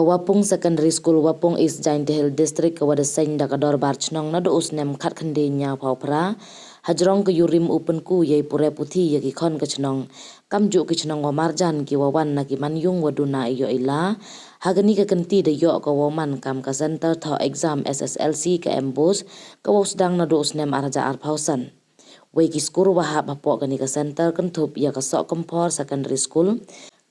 Wapung Secondary School Wapung East Giant Hill District kawada sain da kador barchnong na do usnem khat khande nya phawphra hajrong ke yurim open ku yei pure puthi yaki khon kachnong kamju kachnong wa marjan ki wawan na ki manyung waduna iyo ila hagani ka kanti de yo ka waman kam ka center tho exam SSLC ka embos ka wasdang na do usnem arja ar phausan wei ki skur wa ha bapo gani ka center kan thup ya ka so kompor secondary school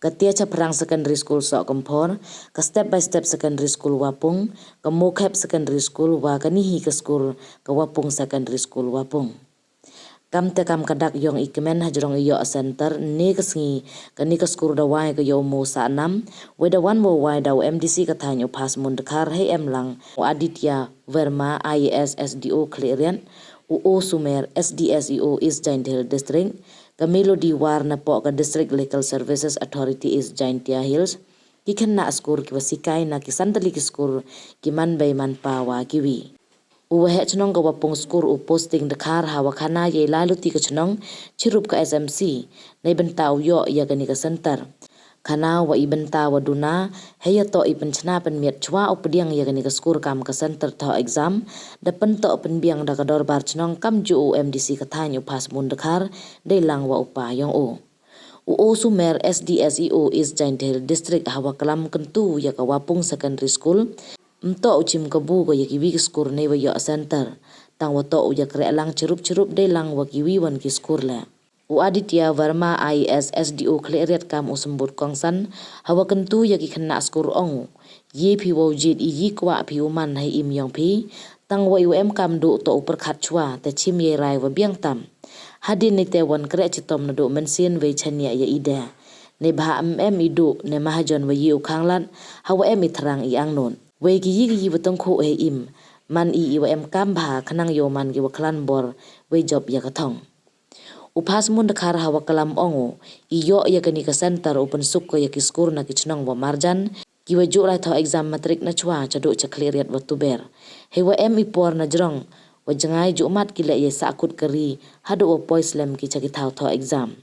Katia Chaprang Secondary School Sok Kompor, ka Step by Step Secondary School Wapung, ka Mokhep Secondary School wa kanihi ka skur ka Wapung Secondary School Wapung. Kam te kam kadak yong ikemen hajrong iyo center ne kasngi kani ka skur da wai ka yo mo sa nam, we da wan mo wai da MDC ka thanyo Phasmon Dkhar he emlang o Aditya Verma IAS SDO Clearian o Sumer SDSEO East Giant Hill District ka Melody war na po ka District Legal Services Authority is Giantia Hills ki khanna skur ki wasikai na ki sandali ki skur ki man bay man pa wa kiwi uwe chnong ka Wapung skur u posting Dkhar hawa khana ye laluti ka chnong chirup ka SMC neibynta yo ya gani ka center khana wa ibenta wa duna heya to ipen chna pen miet chwa opdiang ya gani ka skur kam ka center tho exam da pen to pen biang da ka dor bar chnong kam ju MDC ka thanyu Phasmon Dkhar de lang wa upa yong o Sumer SDSEO is Giant Hill District hawa kalam kentu ya ka Wapung Secondary School mto uchim ka bu ko ya ki wi skur ne wa yo center tang wa to ya kre lang chirup de lang wa ki wi wan ki skur la u Aditya Verma IAS SDO Cleariat kam usembut kongsan hawa kentu ya ki khanna skur ong ye phi wo jit I yi kwa phi uman hai im yong phi tang wa UM kam do to upar khat chwa te chim ye rai wa biang tam hadin ni te wan kre chitom na do mensin ve chania ya ida ne bha idu ne mahajon wa yu khanglan hawa em ithrang I ang non we ki yi watong kho he im man I wa em kam bha khanang yo man ki wa khlan bor we job ya ka thong Phasmon Dkhar hawa kalam ongo iyo ya kani ka center open suk ko ya ki skur na ki chnong wa marjan ki wa jo lai tho exam matric na chwa chado cha cleariat wa tuber he wa em ipor na jrong wa jangai jo mat ki le ye sa kut kari hado wa poislem ki cha ki thau tho exam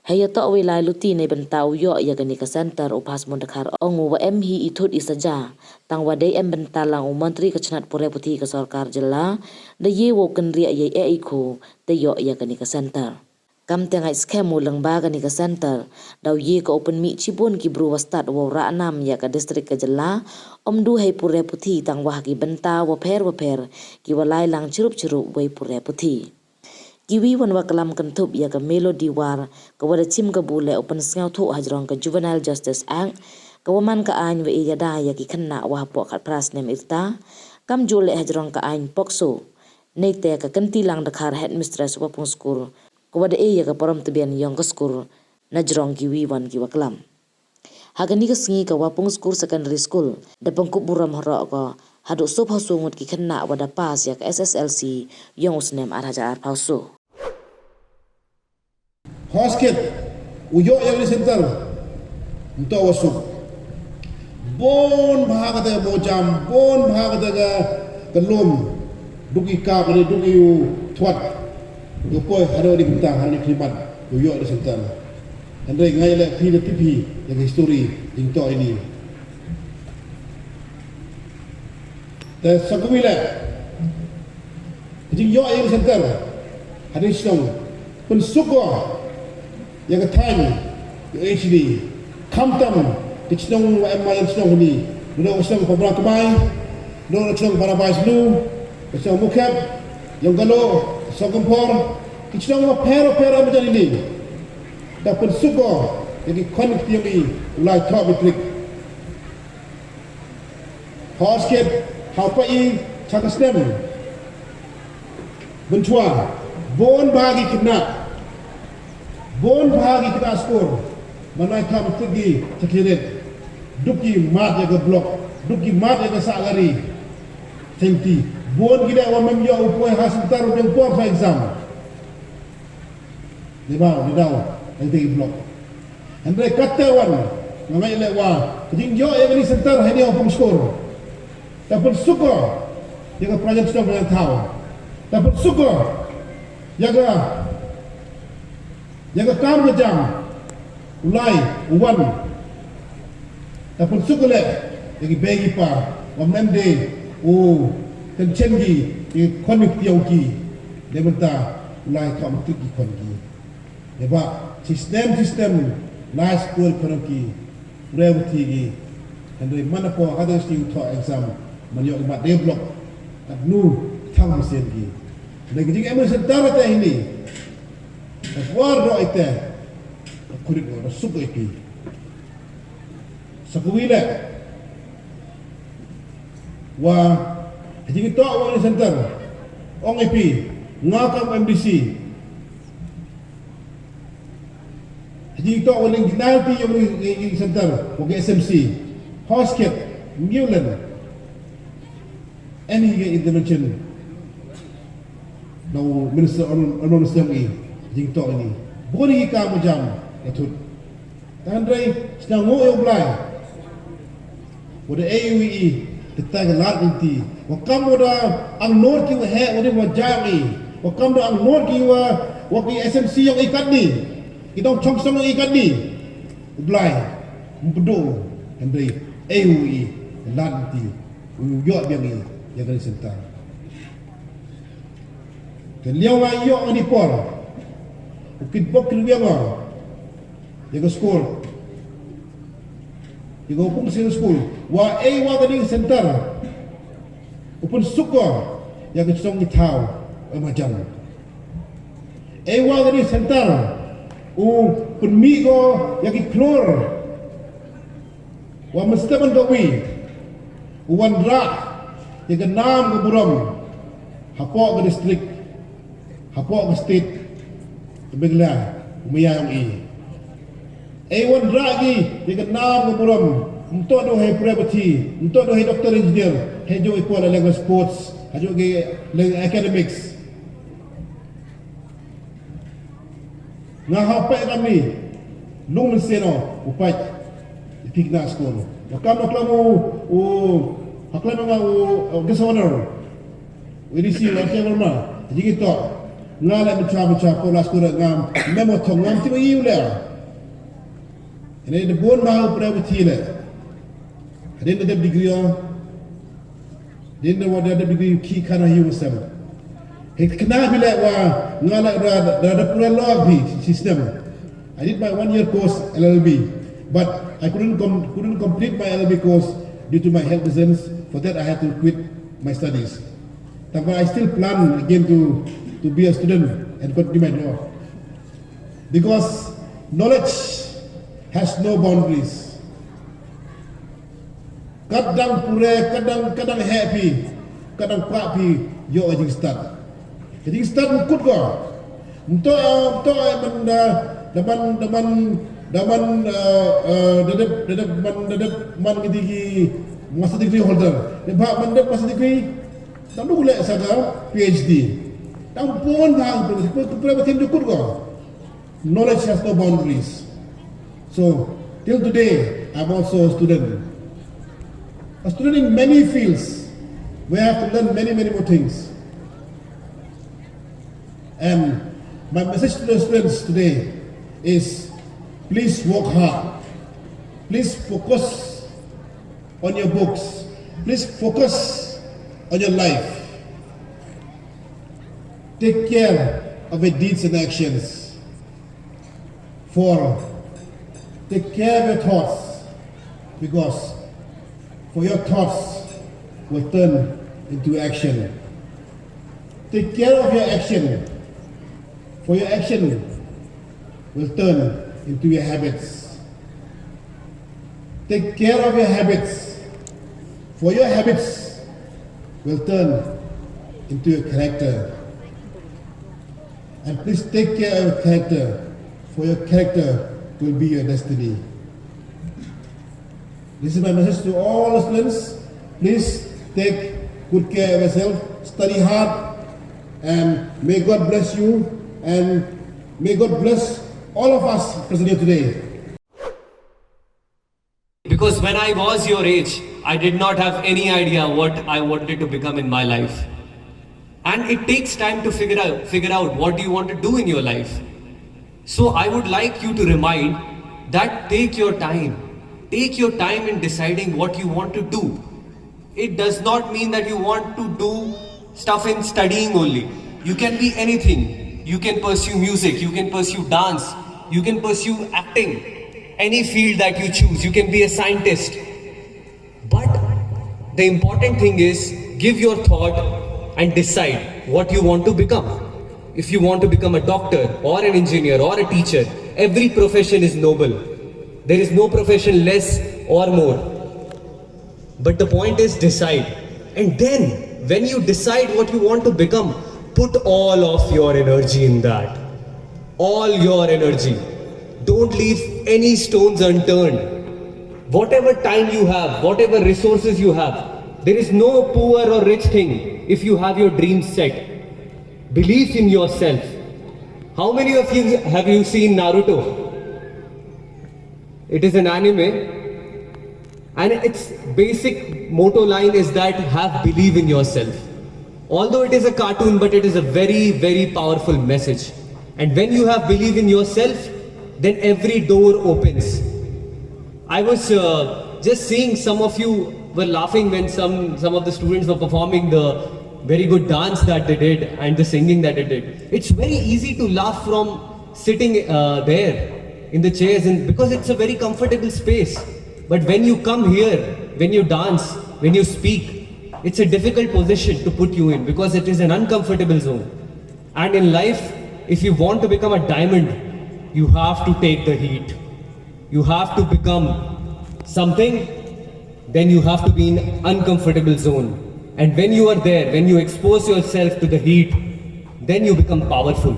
he ya to we lai luti ne bentau yo ya kani ka center Phasmon Dkhar ongo wa em hi ithut isaja tang wa dei em bentalang u mantri ka chnat pore puthi ka sarkar jilla de ye wo kan ria ye e kho te yo ya kani ka center kam te ngai scam ulang ba kani ka center daw ye ka open mi chibon ki bru wastat wo ra nam ya ka district ka jilla omdu hei pure puthi tang wa ki benta wa pher ki walai lang chirup wei pure puthi Kiwi wan wakalam kan thup ya ka Melody war ka wada chim ka bule open sngau thu hajrong ka Juvenile Justice Act ka waman ka ain wa iyada ya ki khanna wa po khat pras nem Wyrta kam jule hajrong ka ain pokso nei te ka kanti lang Dkhar headmistress Wapung School ka wada ya ka param tbian yong ka school na jrong kiwi wan ki wakalam hagani ka sngi ka Wapung School Secondary School da pangkup buram horo ka hadu sop hasungut ki khanna wada pas ya ka SSLC yong usnem arhaja ar phausu Hosket uyo yang di center untuk wasuk bon bahag ada bojam bon bahag ada kelum duki kap ni duki u twat yo poi hado di bintang hari klimat uyo di center andre ngai le pi de tipi yang history into ini te sakumi le jing yo yang di center hari song pun suko yang ketanya HD kamtam kicnong mayan snong ni no snong pabra kamay no snong para bais lu snong Mokhep yang galo sokompor kicnong pero macam ini dapat suko yang konik yang ulai top metrik hosket hapai chakasnem bentua bon bagi kena bon bahagi kita skor manai kam tegi cekiret duki mat ya blok duki mat ya salary senti bon kita wa memyo upoi hasil taruh yang por exam di daw yang tegi blok andre katawan ngai lewa jing yo yang ni center hani Wapung skor dapat suko yang project stop yang tahu dapat suko yang kam jam ulai uwan dapat sukule yagi begi pa wamnande o tenchengi yagi konik tiauki neibynta ulai kam tuki kongi neba system nice school konki rewti gi and mana po other thing to exam manyo ma develop at nu thang sen gi lagi jing emerson tarata ini war ro ite kurit ro suko ipi sakuwila wa jing to wa center ong ipi ngakam MDC jing to wa ling ginalti yung center wa SMC hosket ngiulan any intervention no minister on minister ngi jing to ini boni ka mo jam etut tandai sedang mo yo blai wada AUE tetang lat inti wa kamoda ang nor ki wa he wada mo jami wa kamoda ang nor ki wa ki SMC yang ikat ni idong chong song ikat ni blai mpedo tandai AUE lat inti yo biang ni ya kan senta ke liao wa yo ni por ukit bok kriya ma ya ko school ya ko Wapung Secondary School wa gading center upun suko ya ko chong ni tau macam gading center pun mi ko ya ki klor wa mustaban gawi wan ra ya ke nam ko buram hapo ko district hapo ko state bigla umiyang wan ragi ya ke nam ko buram untuk do hai property untuk do hai doctor engineer hejo ipol level sports hejo ge academics nga hapai kami lung seno upai pikna school makam klamu haklan nga guest honor WDC whatever ma jadi kita ngala bicara pola school ngam memo thong ngam ti yu le ini de bon ma property le hadin de degree din de wada de degree ki kana yu sem hit kena bila wa ngala da pura law system I did my 1 year course LLB but I couldn't complete my LLB course due to my health reasons. For that I had to quit my studies, but I still plan again to be a student and continue my law because knowledge has no boundaries. Kadang pure, kadang happy, kadang papi yo ajing start. Jadi start mukut ko. Untuk man gidigi master degree holder. Ba mandap master degree tamu gula saga PhD. Tam pun bang problem mukut ko. Knowledge has no boundaries. So till today I'm also a student. A student in many fields. We have to learn many more things. And my message to the students today is please work hard. Please focus on your books. Please focus on your life. Take care of your deeds and actions. Take care of your thoughts, because for your thoughts will turn into action. Take care of your action, for your action will turn into your habits. Take care of your habits, for your habits will turn into your character. And please take care of your character, for your character will be your destiny. This is my message to all students. Please take good care of yourself, study hard, and may God bless you, and may God bless all of us present here today. Because when I was your age, I did not have any idea what I wanted to become in my life. And it takes time to figure out what do you want to do in your life. So I would like you to remind that take your time. take your time in deciding what you want to do. It does not mean that you want to do stuff in studying only. You can be anything. You can pursue music, you can pursue dance, you can pursue acting, any field that you choose. You can be a scientist. But the important thing is give your thought and decide what you want to become. If you want to become a doctor or an engineer or a teacher, every profession is noble. There is no profession less or more. But the point is decide. And then when you decide what you want to become, put all of your energy in that. All your energy. Don't leave any stones unturned. Whatever time you have, whatever resources you have, there is no poor or rich thing if you have your dreams set. Believe in yourself. How many of you have you seen Naruto? It is an anime. And its basic motto line is that have believe in yourself. Although it is a cartoon, but it is a very, very powerful message. And when you have believe in yourself, then every door opens. I was just seeing some of you were laughing when some of the students were performing the very good dance that they did and the singing that they did. It's very easy to laugh from sitting there in the chairs, and because it's a very comfortable space. But when you come here, when you dance, when you speak, it's a difficult position to put you in because it is an uncomfortable zone. And in life, if you want to become a diamond, you have to take the heat. You have to become something, then you have to be in uncomfortable zone. And when you are there, when you expose yourself to the heat, then you become powerful.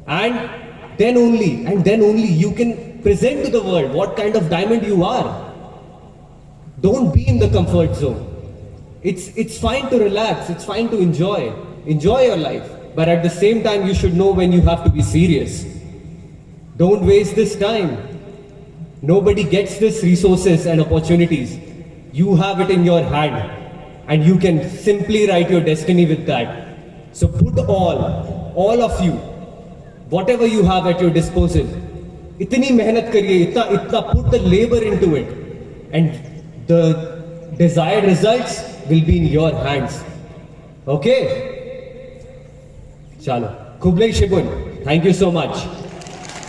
And then only you can present to the world what kind of diamond you are. Don't be in the comfort zone. It's fine to relax, it's fine to enjoy your life. But at the same time, you should know when you have to be serious. Don't waste this time. Nobody gets these resources and opportunities. You have it in your hand. And you can simply write your destiny with that. So put all of you, whatever you have at your disposal, itni mehnat kariye, itna put the labor into it. And the desired results will be in your hands. Okay? Chalo. Kublai Shibun. Thank you so much.